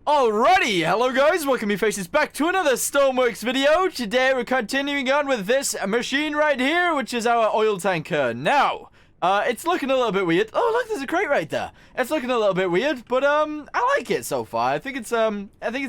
Alrighty, hello guys, welcome your faces back to another Stormworks video. Today we're continuing on with this machine right here, which is our oil tanker. Now, it's looking a little bit weird. Oh look, there's a crate right there. It's looking a little bit weird, but I like it so far. I think it's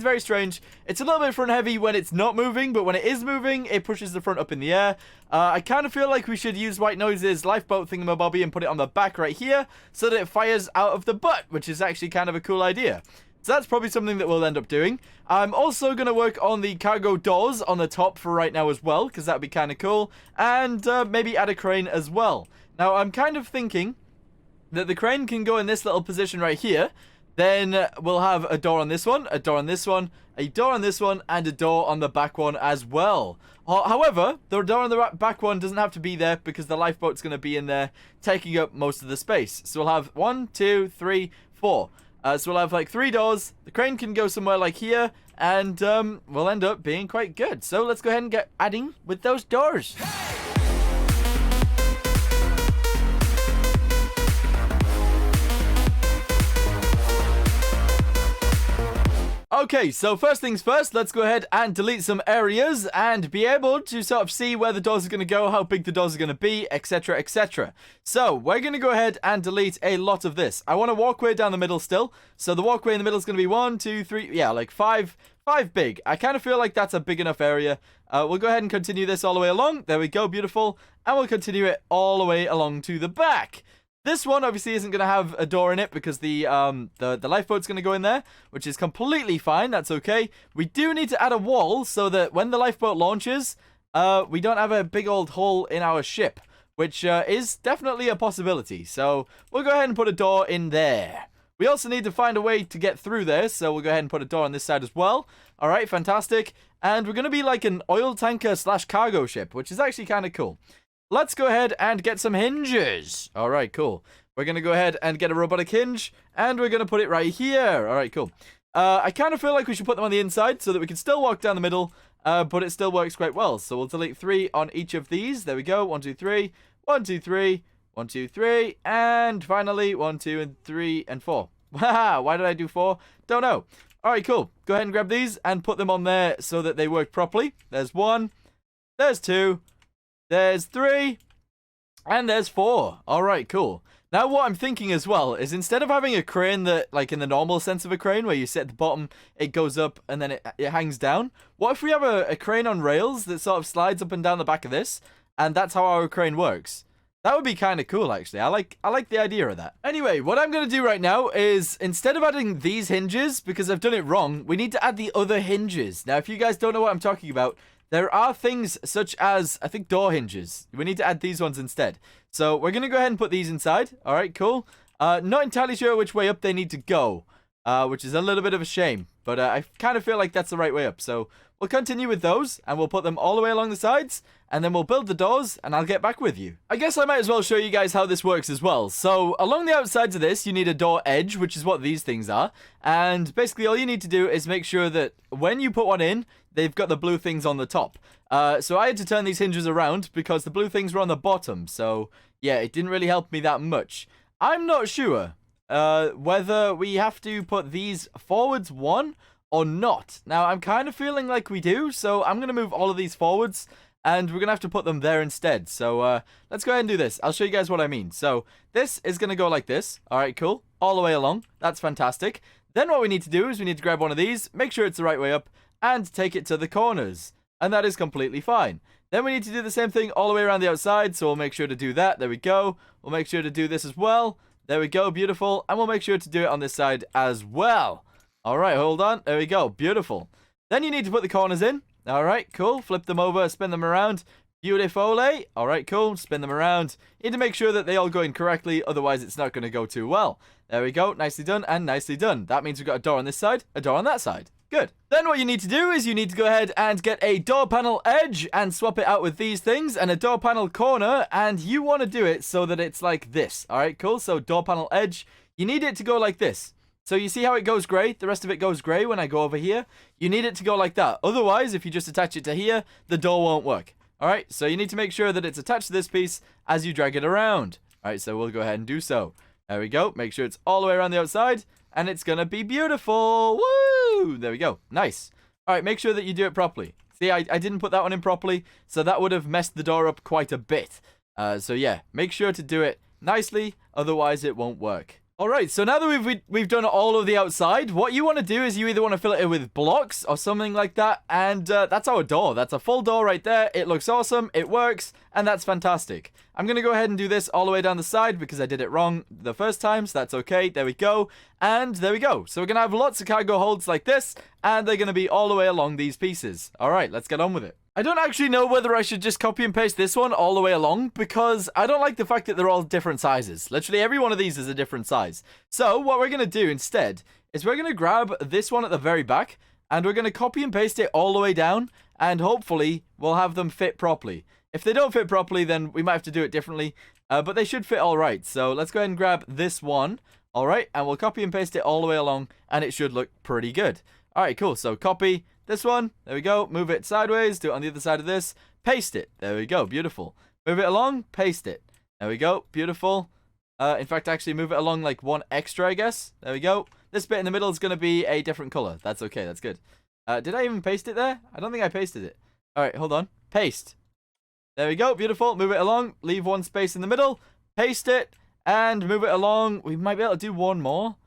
very strange. It's a little bit front heavy when it's not moving, but when it is moving, it pushes the front up in the air. I kind of feel like we should use White Noise's lifeboat thingamabobby and put it on the back right here, so that it fires out of the butt, which is actually kind of a cool idea. So that's probably something that we'll end up doing. I'm also going to work on the cargo doors on the top for right now as well, because that would be kind of cool. And maybe add a crane as well. Now, I'm kind of thinking that the crane can go in this little position right here. Then we'll have a door on this one, a door on this one, a door on this one, and a door on the back one as well. However, the door on the back one doesn't have to be there because the lifeboat's going to be in there taking up most of the space. So we'll have 1, 2, 3, 4. So we'll have like 3 doors. The crane can go somewhere like here, and we'll end up being quite good. So let's go ahead and get adding with those doors. Okay, so first things first, let's go ahead and delete some areas and be able to sort of see where the doors are going to go, how big the doors are going to be, etc, etc. So, we're going to go ahead and delete a lot of this. I want a walkway down the middle still, so the walkway in the middle is going to be 1, 2, 3, yeah, like 5 big. I kind of feel like that's a big enough area. We'll go ahead and continue this all the way along. There we go, beautiful. And we'll continue it all the way along to the back. This one obviously isn't going to have a door in it because the lifeboat's going to go in there, which is completely fine. That's okay. We do need to add a wall so that when the lifeboat launches, we don't have a big old hole in our ship, which is definitely a possibility. So we'll go ahead and put a door in there. We also need to find a way to get through there, so we'll go ahead and put a door on this side as well. All right, fantastic. And we're going to be like an oil tanker / cargo ship, which is actually kind of cool. Let's go ahead and get some hinges. All right, cool. We're going to go ahead and get a robotic hinge, and we're going to put it right here. All right, cool. I kind of feel like we should put them on the inside so that we can still walk down the middle, but it still works quite well. So we'll delete 3 on each of these. There we go. 1, 2, 3. 1, 2, 3. 1, 2, 3. And finally, 1, 2, and 3, and 4. Wow, why did I do 4? Don't know. All right, cool. Go ahead and grab these and put them on there so that they work properly. There's 1. There's 2. There's 3, and there's 4. All right, cool. Now, what I'm thinking as well is instead of having a crane that, like in the normal sense of a crane, where you sit at the bottom, it goes up, and then it hangs down, what if we have a crane on rails that sort of slides up and down the back of this, and that's how our crane works? That would be kind of cool, actually. I like the idea of that. Anyway, what I'm going to do right now is, instead of adding these hinges, because I've done it wrong, we need to add the other hinges. Now, if you guys don't know what I'm talking about, there are things such as, I think, door hinges. We need to add these ones instead. So we're going to go ahead and put these inside. All right, cool. Not entirely sure which way up they need to go, which is a little bit of a shame. But I kind of feel like that's the right way up. So we'll continue with those, and we'll put them all the way along the sides, and then we'll build the doors, and I'll get back with you. I guess I might as well show you guys how this works as well. So along the outsides of this, you need a door edge, which is what these things are. And basically all you need to do is make sure that when you put one in, they've got the blue things on the top. So I had to turn these hinges around because the blue things were on the bottom. So yeah, it didn't really help me that much. I'm not sure whether we have to put these forwards 1 or not. Now, I'm kind of feeling like we do, so I'm going to move all of these forwards, and we're going to have to put them there instead. So let's go ahead and do this. I'll show you guys what I mean. So this is going to go like this. All right, cool. All the way along. That's fantastic. Then what we need to do is we need to grab one of these, make sure it's the right way up, and take it to the corners. And that is completely fine. Then we need to do the same thing all the way around the outside, so we'll make sure to do that. There we go. We'll make sure to do this as well. There we go. Beautiful. And we'll make sure to do it on this side as well. All right, hold on. There we go. Beautiful. Then you need to put the corners in. All right, cool. Flip them over, spin them around. Beautiful. All right, cool. Spin them around. You need to make sure that they all go in correctly, otherwise it's not going to go too well. There we go. Nicely done and nicely done. That means we've got a door on this side, a door on that side. Good. Then what you need to do is you need to go ahead and get a door panel edge and swap it out with these things and a door panel corner, and you want to do it so that it's like this. All right, cool. So door panel edge, you need it to go like this. So you see how it goes grey? The rest of it goes grey when I go over here. You need it to go like that. Otherwise, if you just attach it to here, the door won't work. All right, so you need to make sure that it's attached to this piece as you drag it around. All right, so we'll go ahead and do so. There we go. Make sure it's all the way around the outside, and it's going to be beautiful. Woo! Woo! There we go. Nice. All right, make sure that you do it properly. See, I didn't put that one in properly, so that would have messed the door up quite a bit. So yeah, make sure to do it nicely, otherwise it won't work. Alright, so now that we've done all of the outside, what you want to do is you either want to fill it in with blocks or something like that, and that's our door. That's a full door right there. It looks awesome, it works, and that's fantastic. I'm going to go ahead and do this all the way down the side because I did it wrong the first time, so that's okay. There we go, and there we go. So we're going to have lots of cargo holds like this, and they're going to be all the way along these pieces. Alright, let's get on with it. I don't actually know whether I should just copy and paste this one all the way along because I don't like the fact that they're all different sizes. Literally every one of these is a different size. So what we're going to do instead is we're going to grab this one at the very back and we're going to copy and paste it all the way down and hopefully we'll have them fit properly. If they don't fit properly, then we might have to do it differently, but they should fit all right. So let's go ahead and grab this one, all right, and we'll copy and paste it all the way along and it should look pretty good. All right, cool. So copy this one. There we go. Move it sideways. Do it on the other side of this. Paste it. There we go. Beautiful. Move it along. Paste it. There we go. Beautiful. In fact, actually move it along like one extra, I guess. There we go. This bit in the middle is going to be a different color. That's okay. That's good. Did I even paste it there? I don't think I pasted it. All right, hold on. Paste. There we go. Beautiful. Move it along. Leave one space in the middle. Paste it. And move it along. We might be able to do one more.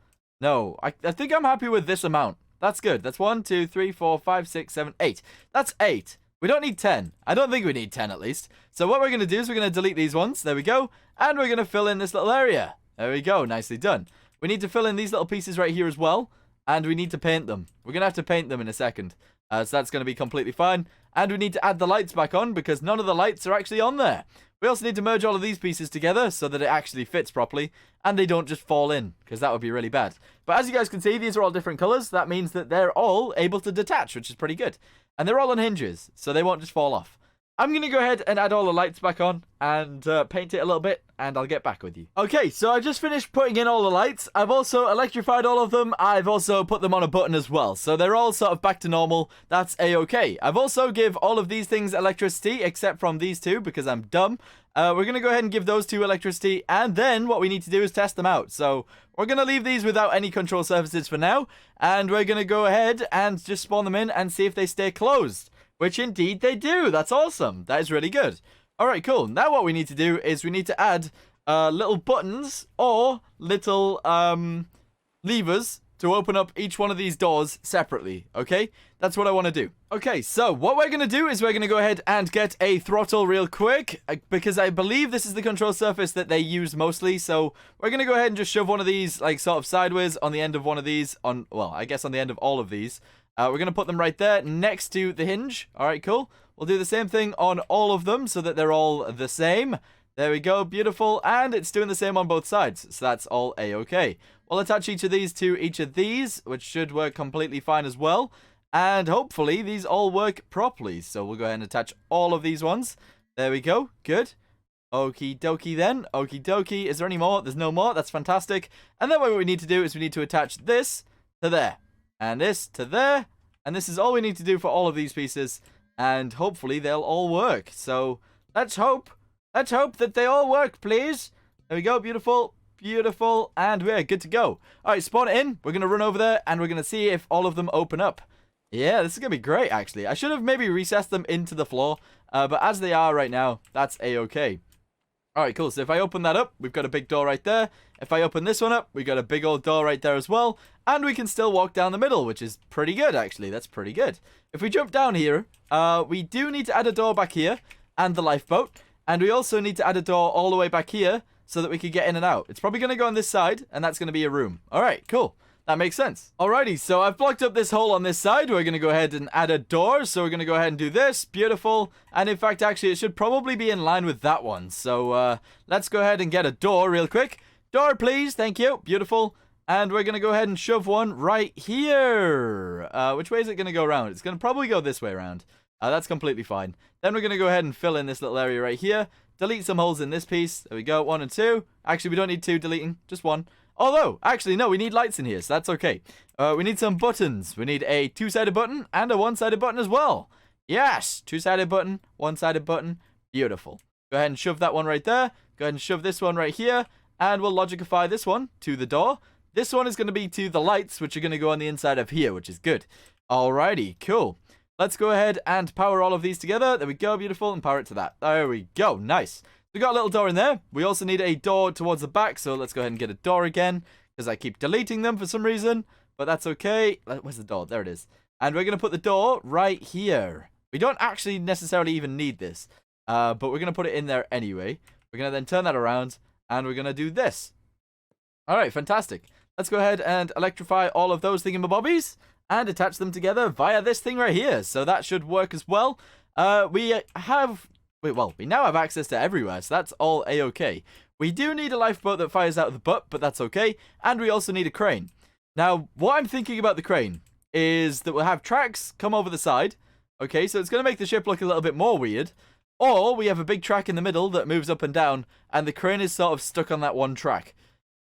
No, I think I'm happy with this amount. That's good. That's 1, 2, 3, 4, 5, 6, 7, 8. That's 8. We don't need 10. I don't think we need 10 at least. So what we're going to do is we're going to delete these ones. There we go. And we're going to fill in this little area. There we go. Nicely done. We need to fill in these little pieces right here as well. And we need to paint them. We're going to have to paint them in a second. So that's going to be completely fine. And we need to add the lights back on because none of the lights are actually on there. We also need to merge all of these pieces together so that it actually fits properly and they don't just fall in because that would be really bad. But as you guys can see, these are all different colors. That means that they're all able to detach, which is pretty good. And they're all on hinges, so they won't just fall off. I'm going to go ahead and add all the lights back on and paint it a little bit, and I'll get back with you. Okay, so I just finished putting in all the lights. I've also electrified all of them. I've also put them on a button as well, so they're all sort of back to normal. That's a-okay. I've also give all of these things electricity, except from these two, because I'm dumb. We're going to go ahead and give those two electricity, and then what we need to do is test them out. So we're going to leave these without any control surfaces for now, and we're going to go ahead and just spawn them in and see if they stay closed. Which indeed they do. That's awesome. That is really good. Alright, cool. Now what we need to do is we need to add little buttons or little levers to open up each one of these doors separately. Okay? That's what I want to do. Okay, so what we're going to do is we're going to go ahead and get a throttle real quick because I believe this is the control surface that they use mostly. So we're going to go ahead and just shove one of these like sort of sideways on the end of one of these on, well, I guess on the end of all of these. We're going to put them right there next to the hinge. All right, cool. We'll do the same thing on all of them so that they're all the same. There we go. Beautiful. And it's doing the same on both sides. So that's all a-okay. We'll attach each of these to each of these, which should work completely fine as well. And hopefully these all work properly. So we'll go ahead and attach all of these ones. There we go. Good. Okie dokie then. Okie dokie. Is there any more? There's no more. That's fantastic. And then what we need to do is we need to attach this to there. And this to there. And this is all we need to do for all of these pieces. And hopefully they'll all work. So let's hope. Let's hope that they all work, please. There we go. Beautiful. Beautiful. And we're good to go. All right, spawn it in. We're going to run over there and we're going to see if all of them open up. Yeah, this is going to be great, actually. I should have maybe recessed them into the floor. But as they are right now, that's a-okay. All right, cool. So if I open that up, we've got a big door right there. If I open this one up, we've got a big old door right there as well. And we can still walk down the middle, which is pretty good, actually. That's pretty good. If we jump down here, we do need to add a door back here and the lifeboat. And we also need to add a door all the way back here so that we can get in and out. It's probably going to go on this side, and that's going to be a room. All right, cool. That makes sense. Alrighty, so I've blocked up this hole on this side. We're going to go ahead and add a door. So we're going to go ahead and do this. Beautiful. And in fact, actually, it should probably be in line with that one. So let's go ahead and get a door real quick. Door, please. Thank you. Beautiful. And we're going to go ahead and shove one right here. Which way is it going to go around? It's going to probably go this way around. That's completely fine. Then we're going to go ahead and fill in this little area right here. Delete some holes in this piece. There we go. 1 and 2. Actually, we don't need 2 deleting. Just 1. Although, actually, no, we need lights in here, so that's okay. We need some buttons. We need a 2-sided button and a 1-sided button as well. Yes, 2-sided button, 1-sided button. Beautiful. Go ahead and shove that one right there. Go ahead and shove this one right here. And we'll logicify this one to the door. This one is going to be to the lights, which are going to go on the inside of here, which is good. Alrighty, cool. Let's go ahead and power all of these together. There we go, beautiful, and power it to that. There we go, nice. We got a little door in there. We also need a door towards the back, so let's go ahead and get a door again, because I keep deleting them for some reason, but that's okay. Where's the door? There it is. And we're going to put the door right here. We don't actually necessarily even need this, but we're going to put it in there anyway. We're going to then turn that around, and we're going to do this. All right, fantastic. Let's go ahead and electrify all of those thingamabobbies and attach them together via this thing right here. So that should work as well. We now have access to everywhere, so that's all a-okay. We do need a lifeboat that fires out of the butt, but that's okay. And we also need a crane. Now, what I'm thinking about the crane is that we'll have tracks come over the side. Okay, so it's going to make the ship look a little bit more weird. Or we have a big track in the middle that moves up and down, and the crane is sort of stuck on that one track.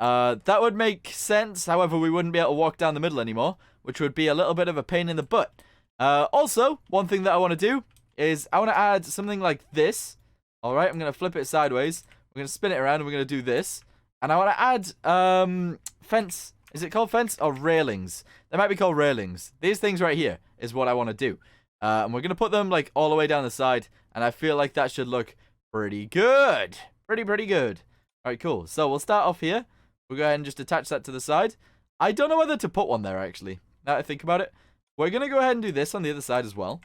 That would make sense. However, we wouldn't be able to walk down the middle anymore, which would be a little bit of a pain in the butt. Also, one thing that I want to do is I want to add something like this. All right, I'm going to flip it sideways. We're going to spin it around, and we're going to do this. And I want to add fence. Is it called fence or railings? They might be called railings. These things right here is what I want to do. And we're going to put them like all the way down the side. And I feel like that should look pretty good. Pretty good. All right, cool. So we'll start off here. We'll go ahead and just attach that to the side. I don't know whether to put one there, actually. Now that I think about it. We're going to go ahead and do this on the other side as well.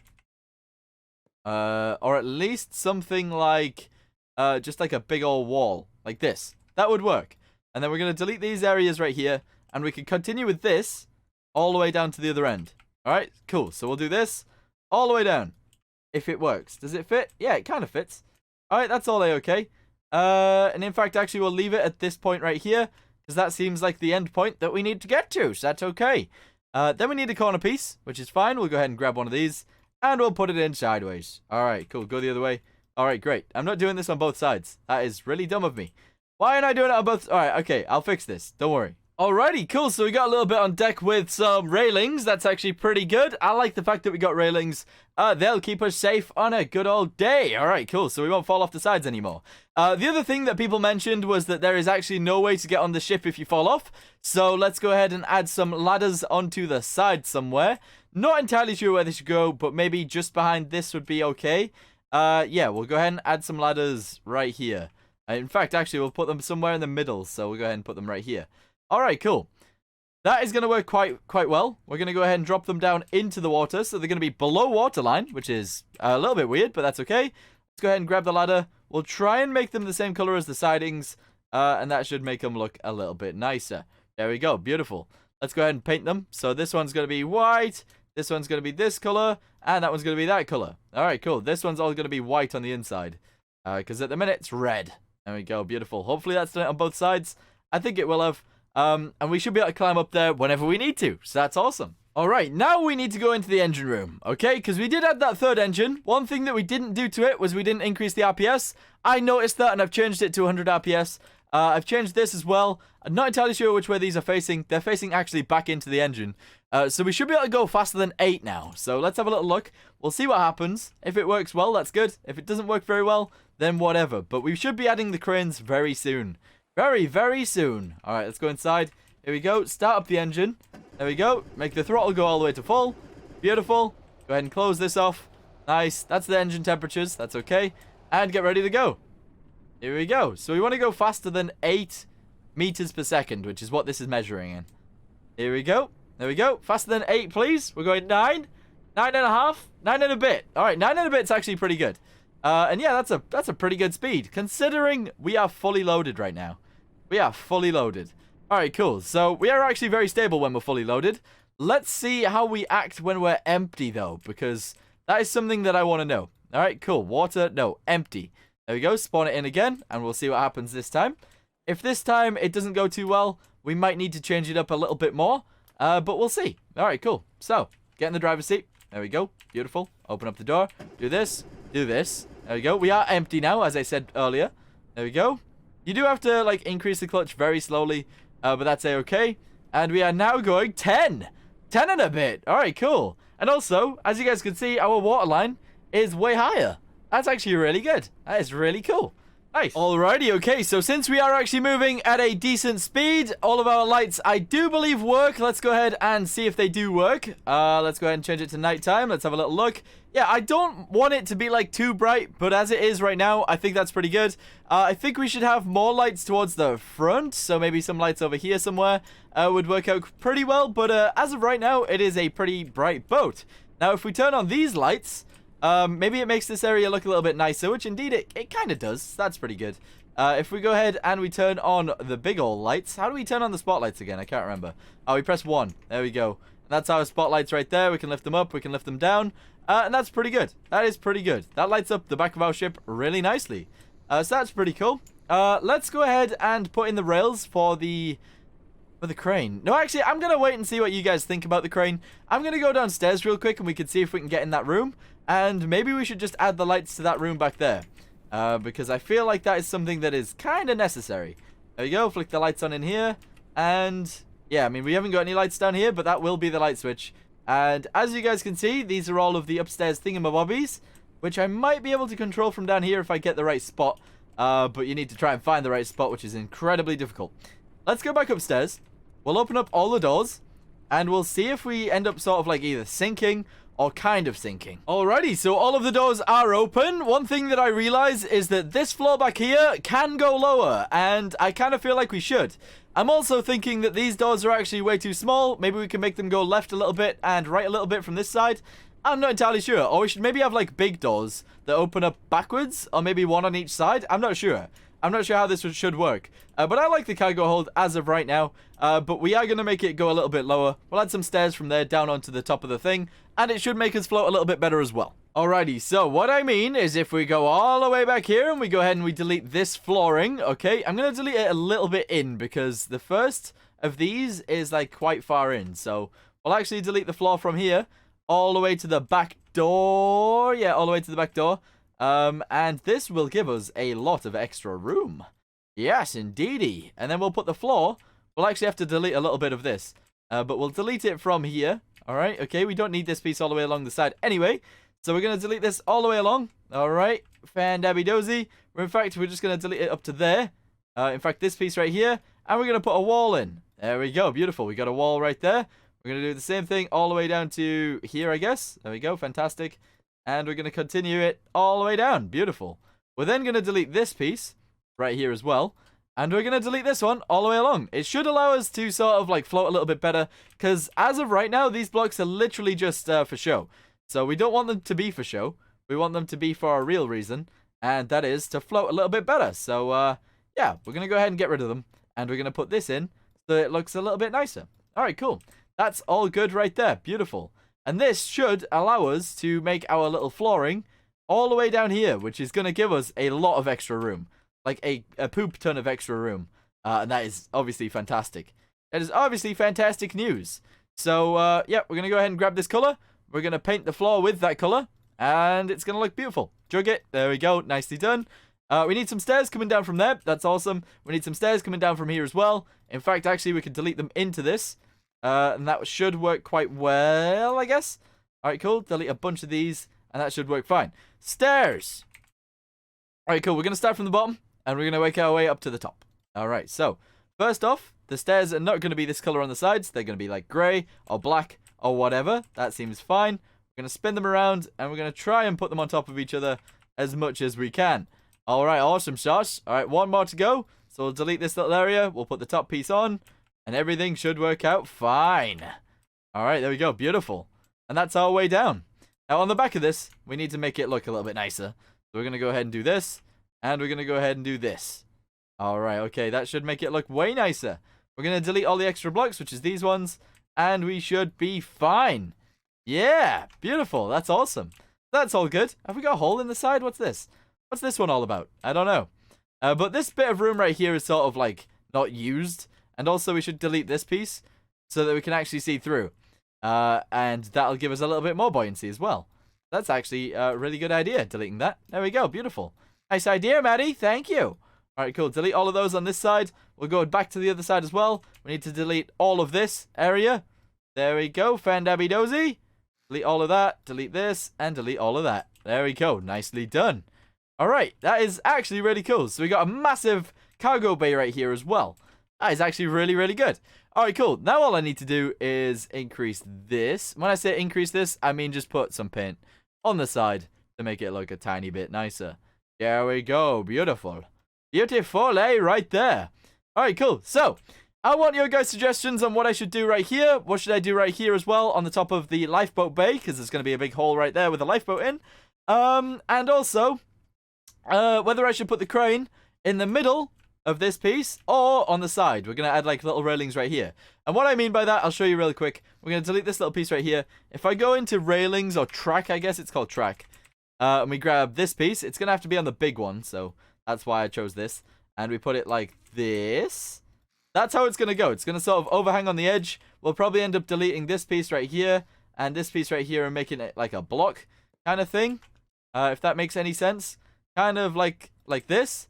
Or at least something like just like a big old wall. Like this. That would work. And then we're going to delete these areas right here. And we can continue with this all the way down to the other end. Alright, cool. So we'll do this all the way down. If it works. Does it fit? Yeah, it kind of fits. Alright, that's all okay. And in fact, actually, we'll leave it at this point right here. Because that seems like the end point that we need to get to. So that's okay. Then we need a corner piece, which is fine. We'll go ahead and grab one of these. And we'll put it in sideways. Alright, cool. Go the other way. Alright, great. I'm not doing this on both sides. That is really dumb of me. Why aren't I doing it on both? Alright, okay. I'll fix this. Don't worry. Alrighty, cool. So we got a little bit on deck with some railings. That's actually pretty good. I like the fact that we got railings. They'll keep us safe on a good old day. Alright, cool. So we won't fall off the sides anymore. The other thing that people mentioned was that there is actually no way to get on the ship if you fall off. So let's go ahead and add some ladders onto the side somewhere. Not entirely sure where they should go, but maybe just behind this would be okay. Yeah, we'll go ahead and add some ladders right here. In fact, actually, we'll put them somewhere in the middle. So we'll go ahead and put them right here. Alright, cool. That is going to work quite well. We're going to go ahead and drop them down into the water. So they're going to be below waterline, which is a little bit weird, but that's okay. Let's go ahead and grab the ladder. We'll try and make them the same color as the sidings. And that should make them look a little bit nicer. There we go. Beautiful. Let's go ahead and paint them. So this one's going to be white. This one's going to be this color. And that one's going to be that color. Alright, cool. This one's all going to be white on the inside. Because at the minute, it's red. There we go. Beautiful. Hopefully that's done it on both sides. I think it will have. And we should be able to climb up there whenever we need to. So that's awesome. Alright, now we need to go into the engine room. Okay, because we did add that third engine. One thing that we didn't do to it was we didn't increase the RPS. I noticed that and I've changed it to 100 RPS. I've changed this as well. I'm not entirely sure which way these are facing. They're facing actually back into the engine. So we should be able to go faster than 8 now. So let's have a little look. We'll see what happens. If it works well, that's good. If it doesn't work very well, then whatever. But we should be adding the cranes very soon. Very soon. Alright, let's go inside. Here we go. Start up the engine. There we go. Make the throttle go all the way to full. Beautiful. Go ahead and close this off. Nice. That's the engine temperatures. That's okay. And get ready to go. Here we go. So we want to go faster than 8 meters per second, which is what this is measuring in. Here we go. There we go. Faster than 8, please. We're going 9. 9.5. 9 and a bit. Alright, 9 and a bit's actually pretty good. And yeah, that's a pretty good speed, considering we are fully loaded right now. We are fully loaded. Alright, cool. So we are actually very stable when we're fully loaded. Let's see how we act when we're empty, though, because that is something that I want to know. Alright, cool. Water, no, empty. There we go. Spawn it in again, and we'll see what happens this time. If this time it doesn't go too well, we might need to change it up a little bit more, but we'll see. Alright, cool. So, get in the driver's seat. There we go. Beautiful. Open up the door. Do this. Do this. There we go. We are empty now, as I said earlier. There we go. You do have to, like, increase the clutch very slowly, but that's a-okay. And we are now going 10. 10 and a bit. Alright, cool. And also, as you guys can see, our waterline is way higher. That's actually really good. That is really cool. Nice. Alrighty, okay, so since we are actually moving at a decent speed, all of our lights, I do believe, work. Let's go ahead and see if they do work. Let's go ahead and change it to nighttime. Let's have a little look. Yeah, I don't want it to be, like, too bright, but as it is right now, I think that's pretty good. I think we should have more lights towards the front, so maybe some lights over here somewhere would work out pretty well, but as of right now, it is a pretty bright boat. Now, if we turn on these lights... maybe it makes this area look a little bit nicer, which indeed it kind of does. That's pretty good. If we go ahead and we turn on the big old lights. How do we turn on the spotlights again? I can't remember. Oh, we press 1. There we go. And that's our spotlights right there. We can lift them up. We can lift them down. And that's pretty good. That is pretty good. That lights up the back of our ship really nicely. So that's pretty cool. Let's go ahead and put in the rails for the crane. No, actually, I'm going to wait and see what you guys think about the crane. I'm going to go downstairs real quick and we can see if we can get in that room. And maybe we should just add the lights to that room back there. Because I feel like that is something that is kind of necessary. There we go. Flick the lights on in here. And, yeah, I mean, we haven't got any lights down here, but that will be the light switch. And as you guys can see, these are all of the upstairs thingamabobbies, which I might be able to control from down here if I get the right spot. But you need to try and find the right spot, which is incredibly difficult. Let's go back upstairs. We'll open up all the doors. And we'll see if we end up sort of like either sinking or kind of sinking. Alrighty, so all of the doors are open. One thing that I realize is that this floor back here can go lower, and I kind of feel like we should. I'm also thinking that these doors are actually way too small. Maybe we can make them go left a little bit and right a little bit from this side. I'm not entirely sure. Or we should maybe have like big doors that open up backwards, or maybe one on each side. I'm not sure. I'm not sure how this should work. But I like the cargo hold as of right now. But we are going to make it go a little bit lower. We'll add some stairs from there down onto the top of the thing. And it should make us float a little bit better as well. Alrighty, so what I mean is if we go all the way back here and we go ahead and we delete this flooring, okay? I'm going to delete it a little bit in because the first of these is like quite far in. So we'll actually delete the floor from here all the way to the back door. Yeah, all the way to the back door. And this will give us a lot of extra room. Yes, indeedy. And then we'll put the floor. We'll actually have to delete a little bit of this. But we'll delete it from here. Alright, okay, we don't need this piece all the way along the side anyway. So we're going to delete this all the way along. Alright, fan-dabby-dozy. In fact, we're just going to delete it up to there. In fact, this piece right here. And we're going to put a wall in. There we go, beautiful. We got a wall right there. We're going to do the same thing all the way down to here, I guess. There we go, fantastic. And we're going to continue it all the way down. Beautiful. We're then going to delete this piece right here as well. And we're going to delete this one all the way along. It should allow us to sort of like float a little bit better. Because as of right now, these blocks are literally just for show. So we don't want them to be for show. We want them to be for a real reason. And that is to float a little bit better. So yeah, we're going to go ahead and get rid of them. And we're going to put this in so it looks a little bit nicer. Alright, cool. That's all good right there. Beautiful. And this should allow us to make our little flooring all the way down here, which is going to give us a lot of extra room. Like a poop ton of extra room. And that is obviously fantastic. That is obviously fantastic news. So, yeah, we're going to go ahead and grab this color. We're going to paint the floor with that color. And it's going to look beautiful. Jug it. There we go. Nicely done. We need some stairs coming down from there. That's awesome. We need some stairs coming down from here as well. In fact, actually, we could delete them into this. And that should work quite well, I guess. Alright, cool. Delete a bunch of these. And that should work fine. Stairs. Alright, cool. We're going to start from the bottom. And we're going to work our way up to the top. Alright, so first off, the stairs are not going to be this color on the sides. They're going to be like grey or black or whatever. That seems fine. We're going to spin them around and we're going to try and put them on top of each other as much as we can. Alright, awesome shots. Alright, one more to go. So we'll delete this little area. We'll put the top piece on and everything should work out fine. Alright, there we go. Beautiful. And that's our way down. Now on the back of this, we need to make it look a little bit nicer. So we're going to go ahead and do this. And we're going to go ahead and do this. Alright, okay, that should make it look way nicer. We're going to delete all the extra blocks, which is these ones. And we should be fine. Yeah, beautiful. That's awesome. That's all good. Have we got a hole in the side? What's this? What's this one all about? I don't know. But this bit of room right here is sort of like not used. And also we should delete this piece so that we can actually see through. And that'll give us a little bit more buoyancy as well. That's actually a really good idea, deleting that. There we go. Beautiful. Nice idea, Maddie. Thank you. Alright, cool. Delete all of those on this side. We'll go back to the other side as well. We need to delete all of this area. There we go. Fan-dabby-dozy. Delete all of that. Delete this. And delete all of that. There we go. Nicely done. All right, that is actually really cool. So we got a massive cargo bay right here as well. That is actually really, really good. All right, cool. Now all I need to do is increase this. When I say increase this, I mean just put some paint on the side to make it look a tiny bit nicer. There we go. Beautiful. Beautiful, eh? Right there. All right, cool. So I want your guys' suggestions on what I should do right here. What should I do right here as well on the top of the lifeboat bay? Because there's going to be a big hole right there with a lifeboat in. And also, whether I should put the crane in the middle of this piece or on the side. We're going to add like little railings right here. And what I mean by that, I'll show you really quick. We're going to delete this little piece right here. If I go into railings or track, I guess it's called track, and we grab this piece, it's going to have to be on the big one. So that's why I chose this. And we put it like this. That's how it's going to go. It's going to sort of overhang on the edge. We'll probably end up deleting this piece right here and this piece right here and making it like a block kind of thing. If that makes any sense. Kind of like this.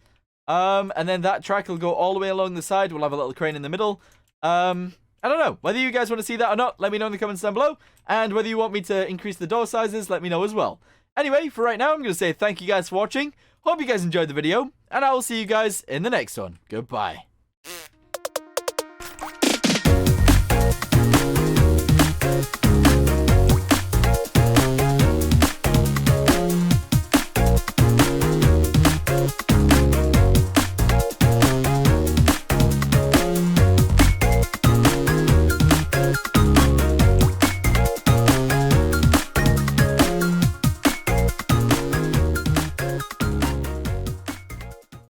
And then that track will go all the way along the side. We'll have a little crane in the middle. I don't know. Whether you guys want to see that or not, let me know in the comments down below. And whether you want me to increase the door sizes, let me know as well. Anyway, for right now, I'm going to say thank you guys for watching. Hope you guys enjoyed the video. And I will see you guys in the next one. Goodbye.